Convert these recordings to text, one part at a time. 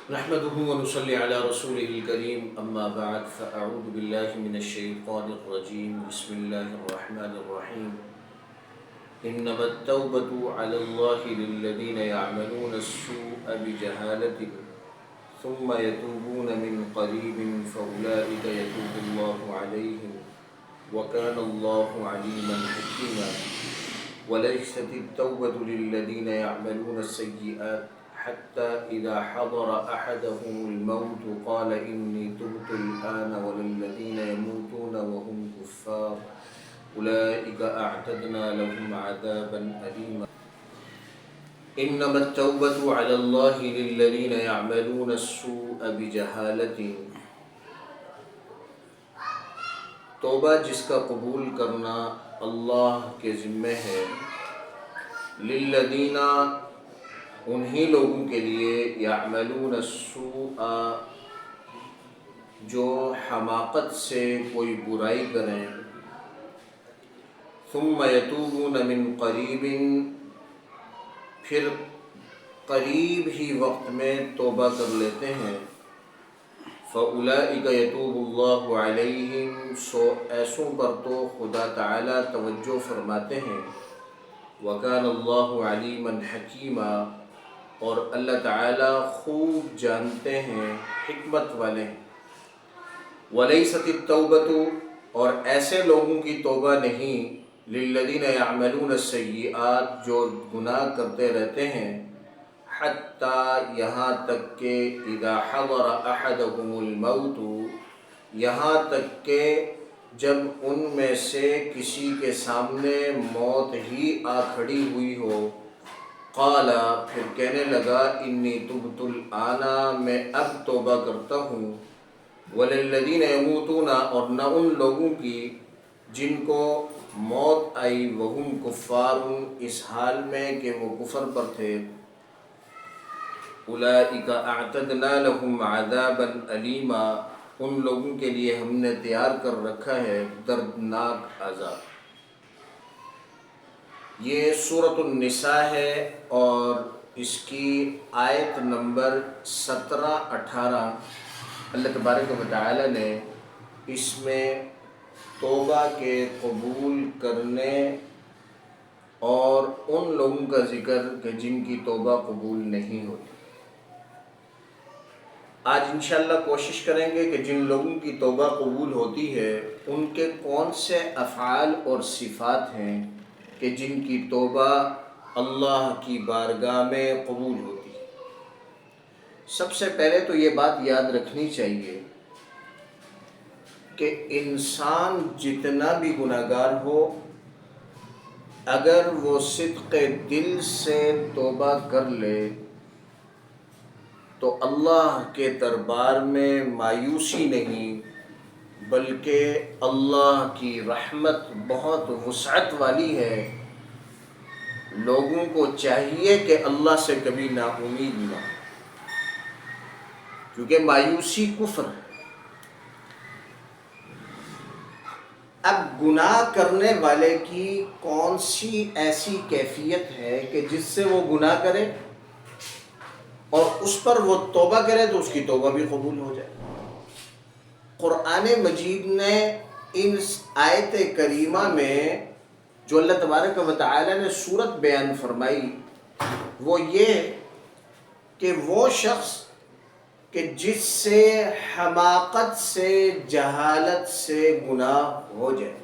نحمده ونصلي على رسوله الكريم أما بعد فأعوذ بالله من الشيطان الرجيم بسم الله الرحمن الرحيم إنما التوبة على الله للذين يعملون السوء بجهالة ثم يتوبون من قريب فأولئك يتوب الله عليهم وكان الله عليما حكيما وليست التوبة للذين يعملون السيئات حتى إذا حضر أحدهم الموت قال إني تبت الآن وللذين يموتون وهم كفار أولئك أعتدنا لهم عذابا أليما إنما التوبة على الله للذين يعملون السوء بجهالة توبہ جس کا قبول کرنا اللہ کے ذمہ ہے، للذین انہی لوگوں کے لیے، یعملون السوء جو حماقت سے کوئی برائی کریں، ثم یتوبون من قریب پھر قریب ہی وقت میں توبہ کر لیتے ہیں، فَأُولَئِكَ يَتُوبُ اللَّهُ عَلَيْهِمْ سو ایسوں پر تو خدا تعالیٰ توجہ فرماتے ہیں، وَكَانَ اللَّهُ عَلِيمًا حَكِيمًا اور اللہ تعالیٰ خوب جانتے ہیں، حکمت والے ہیں، وَلَيْسَتِ التَّوْبَةُ اور ایسے لوگوں کی توبہ نہیں، لِلَّذِينَ يَعْمَلُونَ السَّيِّئَاتِ جو گناہ کرتے رہتے ہیں، حتیٰ یہاں تک کہ اذا حضر احدهم الموت یہاں تک کہ جب ان میں سے کسی کے سامنے موت ہی آ کھڑی ہوئی ہو، قال پھر کہنے لگا انی تبت الآن میں اب توبہ کرتا ہوں، وللذین یموتون اور نہ ان لوگوں کی جن کو موت آئی، وہم کفار اس حال میں کہ وہ کفر پر تھے، اولئک اعتدنا لهم عذابا الیما ان لوگوں کے لیے ہم نے تیار کر رکھا ہے دردناک عذاب۔ یہ سورۃ النساء ہے اور اس کی آیت نمبر 17-18 اللہ تبارک و تعالی نے اس میں توبہ کے قبول کرنے اور ان لوگوں کا ذکر کہ جن کی توبہ قبول نہیں ہوتی۔ آج انشاءاللہ کوشش کریں گے کہ جن لوگوں کی توبہ قبول ہوتی ہے ان کے کون سے افعال اور صفات ہیں کہ جن کی توبہ اللہ کی بارگاہ میں قبول ہوتی ہے۔ سب سے پہلے تو یہ بات یاد رکھنی چاہیے کہ انسان جتنا بھی گناہگار ہو، اگر وہ صدق دل سے توبہ کر لے تو اللہ کے دربار میں مایوسی نہیں، بلکہ اللہ کی رحمت بہت وسعت والی ہے۔ لوگوں کو چاہیے کہ اللہ سے کبھی نا امید نہ ہو، کیونکہ مایوسی کفر ہے۔ اب گناہ کرنے والے کی کون سی ایسی کیفیت ہے کہ جس سے وہ گناہ کرے اور اس پر وہ توبہ کرے تو اس کی توبہ بھی قبول ہو جائے؟ قرآن مجید نے ان آیت کریمہ میں جو اللہ تبارک و تعالی نے صورت بیان فرمائی وہ یہ کہ وہ شخص کہ جس سے حماقت سے، جہالت سے گناہ ہو جائے،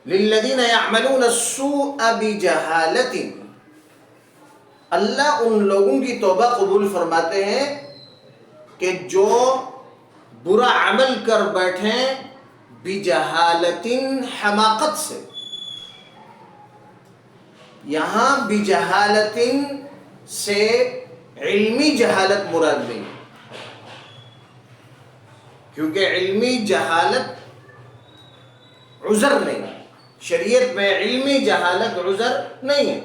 للذین یعملون السوء بجہالۃ اللہ ان لوگوں کی توبہ قبول فرماتے ہیں کہ جو برا عمل کر بیٹھیں بجہالۃ حماقت سے۔ یہاں بجہالۃ سے علمی جہالت مراد نہیں، کیونکہ علمی جہالت عذر نہیں، شریعت میں علمی جہالت عذر نہیں ہے،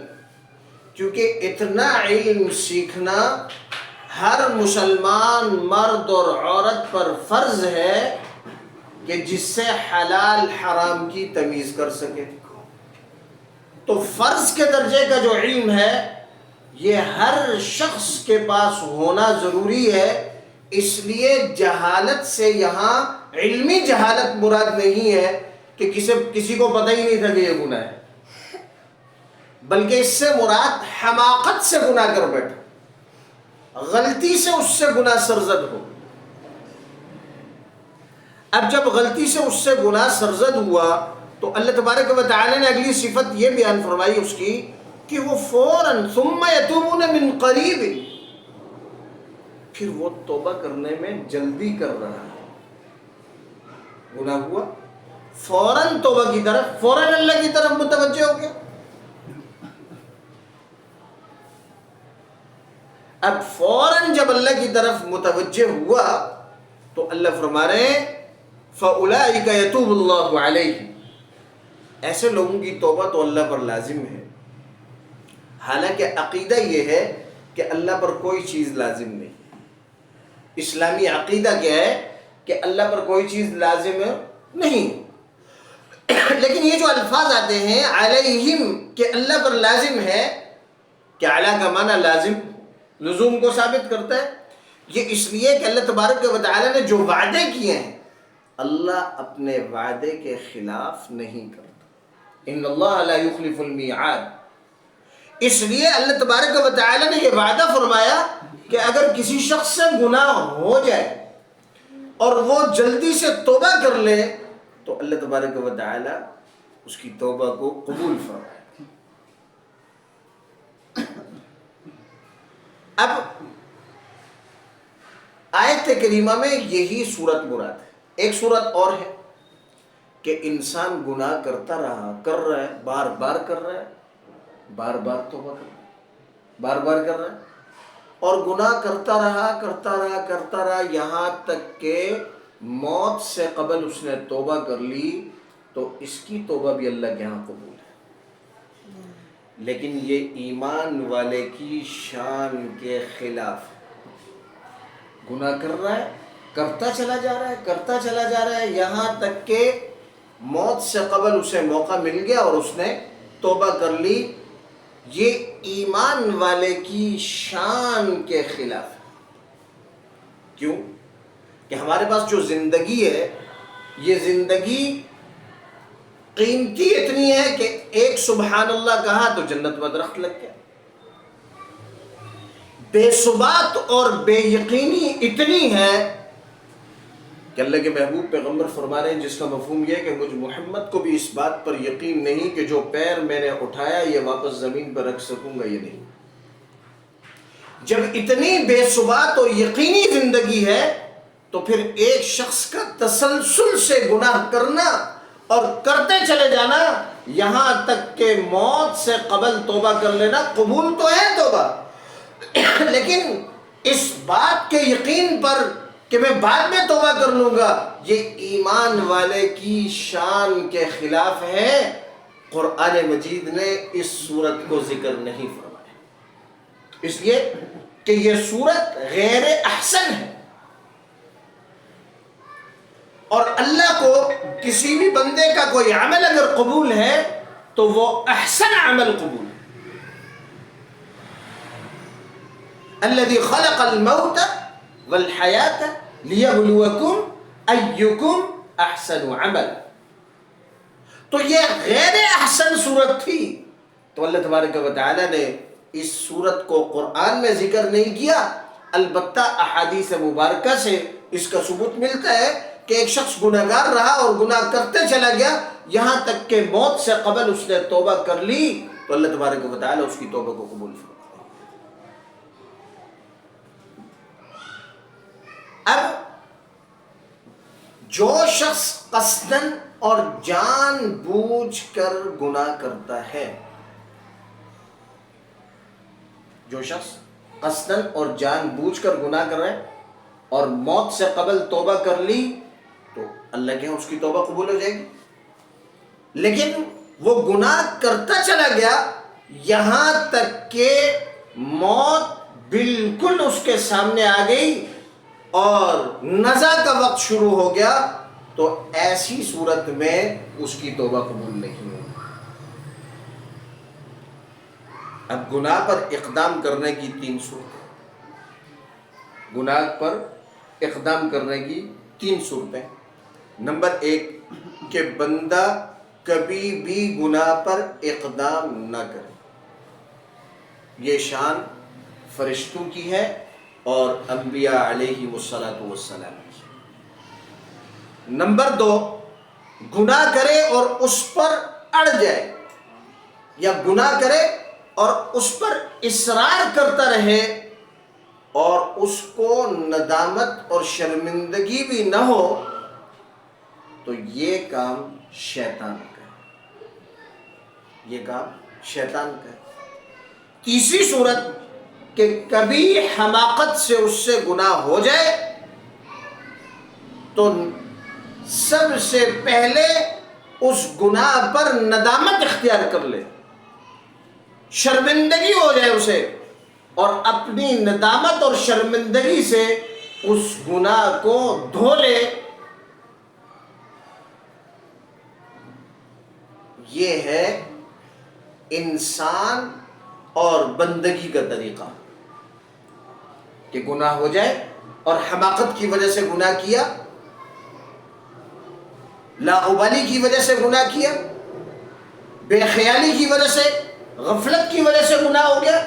کیونکہ اتنا علم سیکھنا ہر مسلمان مرد اور عورت پر فرض ہے کہ جس سے حلال حرام کی تمیز کر سکے۔ تو فرض کے درجے کا جو علم ہے یہ ہر شخص کے پاس ہونا ضروری ہے، اس لیے جہالت سے یہاں علمی جہالت مراد نہیں ہے کہ کسی کو پتہ ہی نہیں تھا کہ یہ گناہ ہے، بلکہ اس سے مراد حماقت سے گناہ کر بیٹھا، غلطی سے اس سے گناہ سرزد ہو۔ اب جب غلطی سے اس سے گناہ سرزد ہوا تو اللہ تبارک و تعالی نے اگلی صفت یہ بیان فرمائی اس کی کہ وہ فوراً ثم یتوبون من قریب، پھر وہ توبہ کرنے میں جلدی کر رہا ہے۔ گناہ ہوا، فوراً توبہ کی طرف، فوراً اللہ کی طرف متوجہ ہو گیا۔ اب فوراً جب اللہ کی طرف متوجہ ہوا تو اللہ فرما رہے ہیں فَأُولَئِكَ يَتُوبُ اللَّهُ عَلَيْهِ، ایسے لوگوں کی توبہ تو اللہ پر لازم ہے۔ حالانکہ عقیدہ یہ ہے کہ اللہ پر کوئی چیز لازم نہیں۔ اسلامی عقیدہ کیا ہے کہ اللہ پر کوئی چیز لازم نہیں، لیکن یہ جو الفاظ آتے ہیں علیہم کہ اللہ پر لازم ہے، کہ اعلیٰ کا معنی لازم، لزوم کو ثابت کرتا ہے، یہ اس لیے کہ اللہ تبارک و تعالی نے جو وعدے کیے ہیں اللہ اپنے وعدے کے خلاف نہیں کرتا، ان اللہ لا یخلف المیعاد۔ اس لیے اللہ تبارک و تعالی نے یہ وعدہ فرمایا کہ اگر کسی شخص سے گناہ ہو جائے اور وہ جلدی سے توبہ کر لے تو اللہ تبارک و تعالی اس کی توبہ کو قبول فرمائے۔ اب آیت کریمہ میں یہی صورت مراد ہے۔ ایک صورت اور ہے کہ انسان گناہ کرتا رہا، کر رہا ہے، بار بار کر رہا ہے، بار بار توبہ کر رہا ہے، بار بار کر رہا ہے، اور گناہ کرتا رہا یہاں تک کہ موت سے قبل اس نے توبہ کر لی تو اس کی توبہ بھی اللہ کے ہاں قبول ہے، لیکن یہ ایمان والے کی شان کے خلاف ہے۔ گناہ کر رہا ہے، کرتا چلا جا رہا ہے یہاں تک کہ موت سے قبل اسے موقع مل گیا اور اس نے توبہ کر لی، یہ ایمان والے کی شان کے خلاف ہے۔ کیوں؟ کہ ہمارے پاس جو زندگی ہے یہ زندگی قیمتی اتنی ہے کہ ایک سبحان اللہ کہا تو جنت میں درخت لگ گیا، بے ثبات اور بے یقینی اتنی ہے کہ اللہ کے محبوب پیغمبر فرما رہے ہیں جس کا مفہوم یہ ہے کہ مجھ محمد کو بھی اس بات پر یقین نہیں کہ جو پیر میں نے اٹھایا یہ واپس زمین پر رکھ سکوں گا، یہ نہیں۔ جب اتنی بے ثبات اور یقینی زندگی ہے تو پھر ایک شخص کا تسلسل سے گناہ کرنا اور کرتے چلے جانا یہاں تک کہ موت سے قبل توبہ کر لینا، قبول تو ہے توبہ، لیکن اس بات کے یقین پر کہ میں بعد میں توبہ کر لوں گا، یہ ایمان والے کی شان کے خلاف ہے۔ قرآن مجید نے اس صورت کو ذکر نہیں فرمایا، اس لیے کہ یہ صورت غیر احسن ہے، اور اللہ کو کسی بھی بندے کا کوئی عمل اگر قبول ہے تو وہ احسن عمل قبول ہے۔ الذي خلق الموت والحیات لیبلوکم ایکم احسن عمل، تو یہ غیر احسن صورت تھی تو اللہ تبارک و تعالی نے اس صورت کو قرآن میں ذکر نہیں کیا، البتہ احادیث مبارکہ سے اس کا ثبوت ملتا ہے کہ ایک شخص گناہگار رہا اور گناہ کرتے چلا گیا یہاں تک کہ موت سے قبل اس نے توبہ کر لی تو اللہ تبارک و تعالی اس کی توبہ کو قبول فرماتا ہے۔ اب جو شخص قصداً اور جان بوجھ کر گناہ کرتا ہے، جو شخص قصداً اور جان بوجھ کر گناہ کر رہا ہے اور موت سے قبل توبہ کر لی تو اللہ کے یہاں اس کی توبہ قبول ہو جائے گی، لیکن وہ گناہ کرتا چلا گیا یہاں تک کہ موت بالکل اس کے سامنے آ گئی اور نزع کا وقت شروع ہو گیا تو ایسی صورت میں اس کی توبہ قبول نہیں ہوگی۔ اب گناہ پر اقدام کرنے کی 3 صورتیں، گناہ پر اقدام کرنے کی 3 صورتیں۔ نمبر 1 کہ بندہ کبھی بھی گناہ پر اقدام نہ کرے، یہ شان فرشتوں کی ہے اور انبیاء علیہ السلام کی۔ نمبر 2 گناہ کرے اور اس پر اڑ جائے، یا گناہ کرے اور اس پر اصرار کرتا رہے اور اس کو ندامت اور شرمندگی بھی نہ ہو، تو یہ کام شیطان کا ہے، یہ کام شیطان کا ہے۔ تیسری صورت کہ کبھی حماقت سے اس سے گناہ ہو جائے تو سب سے پہلے اس گناہ پر ندامت اختیار کر لے، شرمندگی ہو جائے اسے، اور اپنی ندامت اور شرمندگی سے اس گناہ کو دھو لے۔ یہ ہے انسان اور بندگی کا طریقہ، کہ گناہ ہو جائے اور حماقت کی وجہ سے گناہ کیا، لاعبالی کی وجہ سے گناہ کیا، بے خیالی کی وجہ سے، غفلت کی وجہ سے گناہ ہو گیا،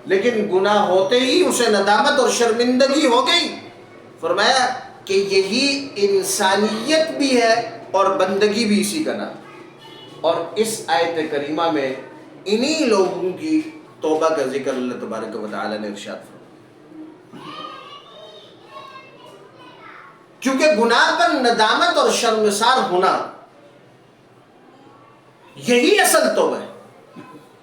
لیکن گناہ ہوتے ہی اسے ندامت اور شرمندگی ہو گئی۔ فرمایا کہ یہی انسانیت بھی ہے اور بندگی بھی اسی کا نام۔ اور اس آیت کریمہ میں انہی لوگوں کی توبہ کا ذکر اللہ تبارک و تعالی نے ارشاد فرمایا، کیونکہ گناہ پر ندامت اور شرمسار ہونا یہی اصل توبہ ہے۔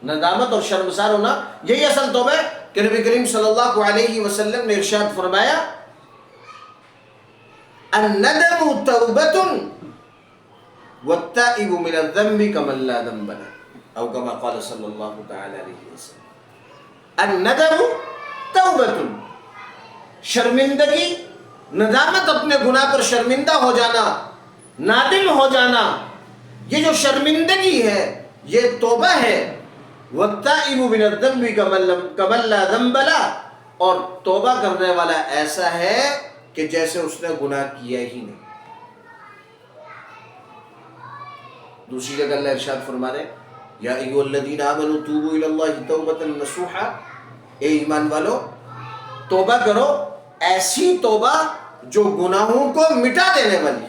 ندامت اور شرمسار ہونا یہی اصل توبہ ہے، کہ نبی کریم صلی اللہ علیہ وسلم نے ارشاد فرمایا الندم توبۃ والتائب من الذنب كمن لا ذنب له، او كما قال صلی اللہ تعالی علیہ وسلم۔ الندم توبۃ، شرمندگی، ندامت، اپنے گناہ پر شرمندہ ہو جانا، نادم ہو جانا، یہ جو شرمندگی ہے یہ توبہ ہے۔ والتائب من الذنب كمن لا ذنب له، اور توبہ کرنے والا ایسا ہے کہ جیسے اس نے گناہ کیا ہی نہیں۔ دوسری جگہ اللہ ارشاد فرما رہے یا ایھا الذین آمنوا توبوا الی اللہ توبۃ نصوحا، اے ایمان والو توبہ کرو، ایسی توبہ جو گناہوں کو مٹا دینے والی۔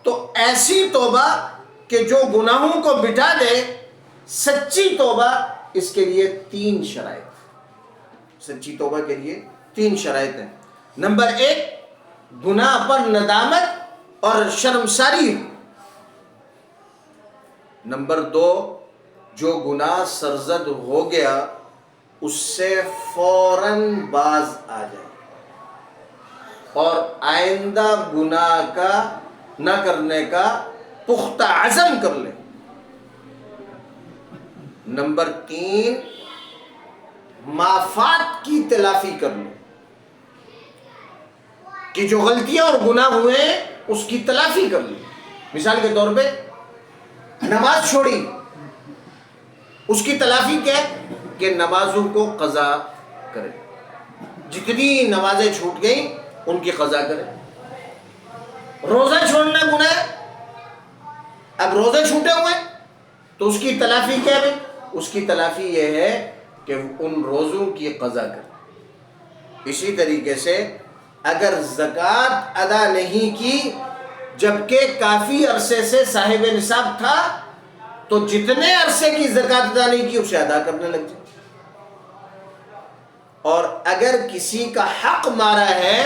تو ایسی توبہ کہ جو گناہوں کو مٹا دے، سچی توبہ، اس کے لیے 3 شرائط، سچی توبہ کے لیے 3 شرائط ہیں۔ نمبر 1 گناہ پر ندامت اور شرمساری۔ نمبر 2 جو گناہ سرزد ہو گیا اس سے فوراً باز آ جائے اور آئندہ گناہ کا نہ کرنے کا پختہ عزم کر لے۔ نمبر 3 مافات کی تلافی کر لے، کہ جو غلطیاں اور گناہ ہوئے اس کی تلافی کر لے۔ مثال کے طور پہ نماز چھوڑی، اس کی تلافی کیا ہے کہ نمازوں کو قضا کرے، جتنی نمازیں چھوٹ گئیں ان کی قضا کرے۔ روزہ چھوڑنا گناہ ہے، اب روزے چھوٹے ہوئے تو اس کی تلافی کیا ہے؟ اس کی تلافی یہ ہے کہ ان روزوں کی قضا کرے۔ اسی طریقے سے اگر زکوٰۃ ادا نہیں کی جبکہ کافی عرصے سے صاحب نصاب تھا، تو جتنے عرصے کی زکوٰۃ ادا نہیں کی اسے ادا کرنے لگ جائے۔ اور اگر کسی کا حق مارا ہے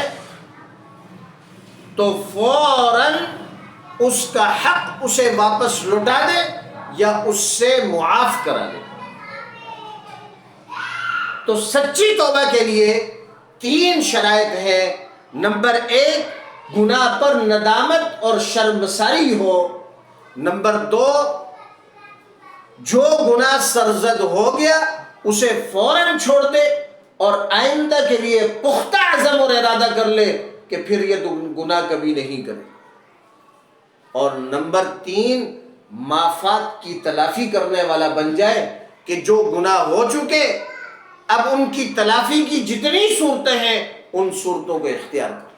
تو فوراً اس کا حق اسے واپس لوٹا دے یا اس سے معاف کرا دے۔ تو سچی توبہ کے لیے 3 شرائط ہیں۔ نمبر 1 گناہ پر ندامت اور شرمساری ہو۔ نمبر 2 جو گناہ سرزد ہو گیا اسے فوراً چھوڑ دے اور آئندہ کے لیے پختہ عزم اور ارادہ کر لے کہ پھر یہ گناہ کبھی نہیں کرے۔ اور نمبر 3 مافات کی تلافی کرنے والا بن جائے کہ جو گناہ ہو چکے اب ان کی تلافی کی جتنی صورتیں ہیں ان صورتوں کو اختیار کر.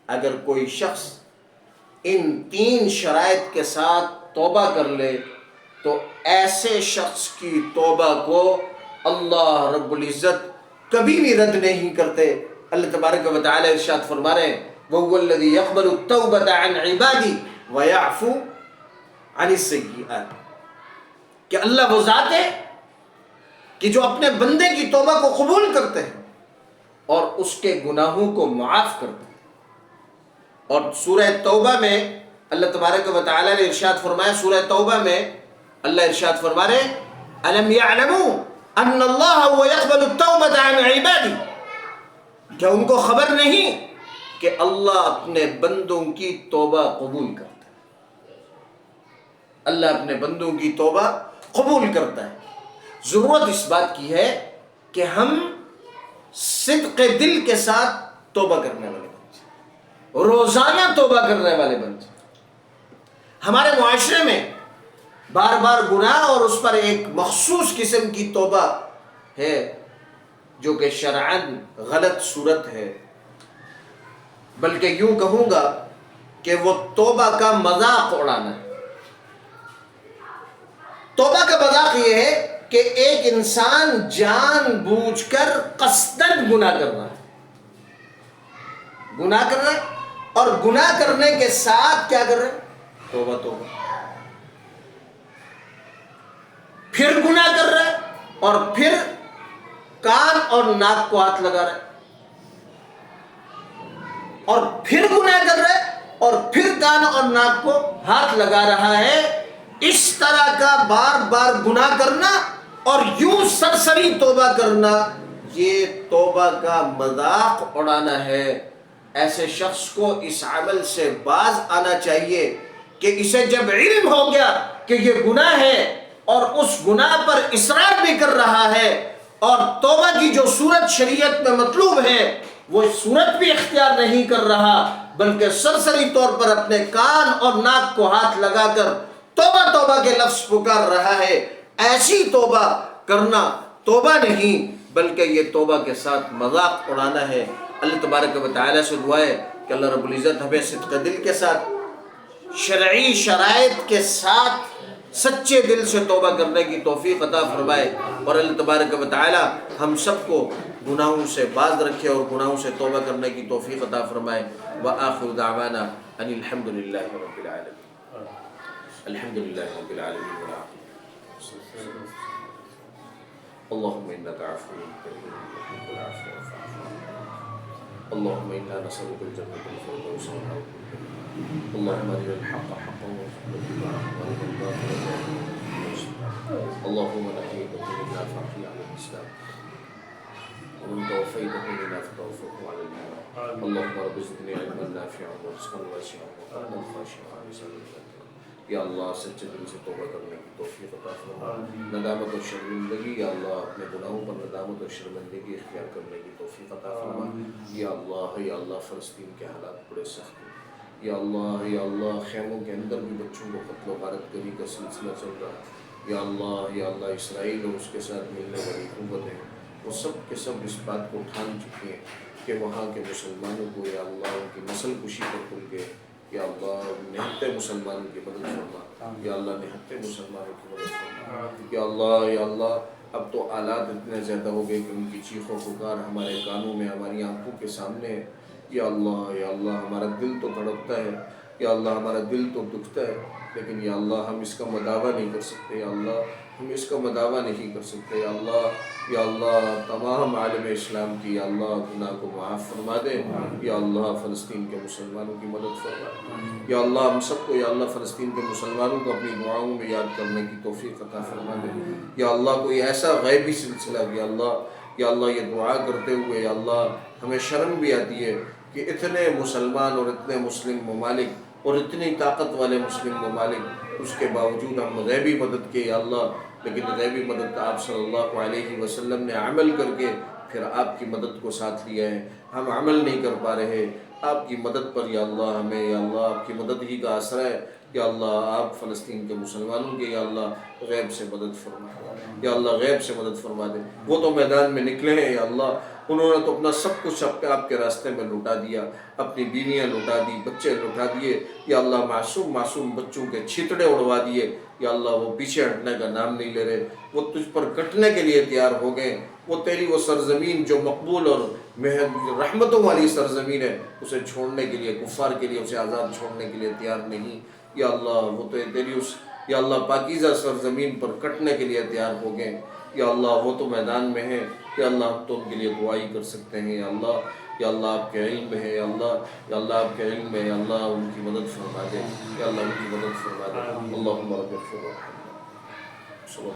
اگر کوئی شخص ان 3 شرائط کے ساتھ توبہ کر لے تو ایسے شخص کی توبہ کو اللہ رب العزت کبھی بھی رد نہیں کرتے. اللہ تبارک و تعالی ارشاد فرما رہے ہیں وَهُوَ الَّذِي يَقْبَلُ التَّوْبَةَ عَنْ عِبَادِهِ وَيَعْفُو عَنِ السَّيِّئَاتِ، کہ اللہ وہ ذات ہے کہ جو اپنے بندے کی توبہ کو قبول کرتے ہیں اور اس کے گناہوں کو معاف کرتے ہیں. اور سورہ توبہ میں اللہ تبارک و تعالی نے ارشاد فرمایا، سورہ توبہ میں اللہ ارشاد فرما رہے ہیں أَلَمْ يَعْلَمُوا أَنَّ اللَّهَ هُوَ يَقْبَلُ التَّوْبَةَ عَنْ عِبَادِهِ، کیا ان کو خبر نہیں کہ اللہ اپنے بندوں کی توبہ قبول کرتا ہے. اللہ اپنے بندوں کی توبہ قبول کرتا ہے. ضرورت اس بات کی ہے کہ ہم صدق دل کے ساتھ توبہ کرنے والے بن جائیں، روزانہ توبہ کرنے والے بن جائیں. ہمارے معاشرے میں بار بار گناہ اور اس پر ایک مخصوص قسم کی توبہ ہے جو کہ شرعاً غلط صورت ہے، بلکہ یوں کہوں گا کہ وہ توبہ کا مذاق اڑانا ہے. توبہ کا مذاق یہ ہے کہ ایک انسان جان بوجھ کر قصداً گناہ کر رہا ہے، گناہ کر رہا ہے اور گناہ کرنے کے ساتھ کیا کر رہا ہے؟ توبہ توبہ. پھر گناہ کر رہا ہے اور پھر کان اور ناک کو ہاتھ لگا رہا ہے، اور پھر گناہ کر رہا ہے اور پھر کان اور ناک کو ہاتھ لگا رہا ہے. اس طرح کا بار بار گناہ کرنا اور یوں سرسری توبہ کرنا یہ توبہ کا مذاق اڑانا ہے. ایسے شخص کو اس عمل سے باز آنا چاہیے کہ اسے جب علم ہو گیا کہ یہ گناہ ہے اور اس گناہ پر اصرار بھی کر رہا ہے اور توبہ کی جو صورت شریعت میں مطلوب ہے وہ صورت بھی اختیار نہیں کر رہا بلکہ سرسری طور پر اپنے کان اور ناک کو ہاتھ لگا کر توبہ توبہ کے لفظ پکار رہا ہے، ایسی توبہ کرنا توبہ نہیں بلکہ یہ توبہ کے ساتھ مذاق اڑانا ہے. اللہ تبارک و تعالی سے دعا ہے کہ اللہ رب العزت ہمیں صدق دل کے ساتھ شرعی شرائط کے ساتھ سچے دل سے توبہ کرنے کی توفیق عطا فرمائے، اور اللہ تبارک و تعالی ہم سب کو گناہوں سے باز رکھے اور گناہوں سے توبہ کرنے کی توفیق عطا فرمائے. وآخر دعوانا ان الحمد للہ رب العالمین. الحمد للہ رب العالمین اللهم انك عفو كريم تحب العفو فاعف عنا. اللهم انا نسألك الجنة الفردوس والنعيم. اللهم ارنا الحق حقا وارزقنا اتباعه وارنا الباطل باطلا. اللهم نحييك منا فاحيي على الاسلام ومن توفيته منا فتوفه على الايمان. اللهم رب زدني علما نافعا ورزقا واسعا وقلبا خاشعا بسبب یا اللہ سچے دل سے توبہ کرنے کی توفیق عطا فرما. ندامت اور شرمندگی یا اللہ اپنے گناہوں پر ندامت اور شرمندگی اختیار کرنے کی توفیق عطا فرما. یا اللہ فلسطین کے حالات بڑے سخت ہیں. یا اللہ خیموں کے اندر بھی بچوں کو قتل و غارت گری کا سلسلہ چل رہا ہے. یا اللہ اسرائیل اور اس کے ساتھ ملنے والی قوتیں وہ سب کے سب اس بات کو ٹھان چکی ہیں کہ وہاں کے مسلمانوں کو یا اللہ ان کی نسل کشی پر کھل گئے. یا اللہ نہتے مسلمانوں کی مدد فرما. یا اللہ نہتے مسلمانوں کی مدد فرما. یا اللہ اب تو آلات اتنے زیادہ ہو گئے کہ ان کی چیخ و پکار ہمارے کانوں میں ہماری آنکھوں کے سامنے ہے. یا اللہ ہمارا دل تو تڑپتا ہے. یا اللہ ہمارا دل تو دکھتا ہے لیکن یا اللہ ہم اس کا مداوع نہیں کر سکتے. یا اللہ ہم اس کا مداوع نہیں کر سکتے. یا اللہ تمام عالم اسلام کی یا اللہ گناہ کو معاف فرما دے. یا اللہ فلسطین کے مسلمانوں کی مدد فرما. یا اللہ ہم سب کو یا اللہ فلسطین کے مسلمانوں کو اپنی دعاؤں میں یاد کرنے کی توفیق عطا فرما دے. یا اللہ کوئی ایسا غیبی سلسلہ یا اللہ یہ دعا کرتے ہوئے یا اللہ ہمیں شرم بھی آتی ہے کہ اتنے مسلمان اور اتنے مسلم ممالک اور اتنی طاقت والے مسلم ممالک اس کے باوجود ہم غیبی مدد کے یا اللہ لیکن غیبی مدد آپ صلی اللہ علیہ وسلم نے عمل کر کے پھر آپ کی مدد کو ساتھ لیا ہے. ہم عمل نہیں کر پا رہے. آپ کی مدد پر یا اللہ ہمیں یا اللہ آپ کی مدد ہی کا آسرا ہے. یا اللہ آپ فلسطین کے مسلمانوں کے یا اللہ غیب سے مدد فرما. یا اللہ غیب سے مدد فرما دے. وہ تو میدان میں نکلے ہیں یا اللہ، انہوں نے تو اپنا سب کچھ آپ کے راستے میں لوٹا دیا، اپنی بیویاں لوٹا دی، بچے لوٹا دیے یا اللہ، معصوم بچوں کے چھیتڑے اڑوا دیے یا اللہ. وہ پیچھے ہٹنے کا نام نہیں لے رہے، وہ تجھ پر کٹنے کے لیے تیار ہو گئے. وہ تیری وہ سرزمین جو مقبول اور رحمتوں والی سرزمین ہے، اسے چھوڑنے کے لیے، کفار کے لیے اسے آزاد چھوڑنے کے لیے تیار نہیں یا اللہ. وہ تو تیری اس یا اللہ پاکیزہ سرزمین پر کٹنے کے لیے تیار ہو گئے یا اللہ. وہ تو میدان میں ہے یا اللہ، ہم تو ان کے لیے دعائی کر سکتے ہیں یا اللہ. یا اللہ آپ کے علم میں ہے یا اللہ، یا اللہ آپ کے علم میں یا اللہ، ان کی مدد فرما دے یا اللہ، ان کی مدد فرما دے. اللہم رب اغفر وارحم.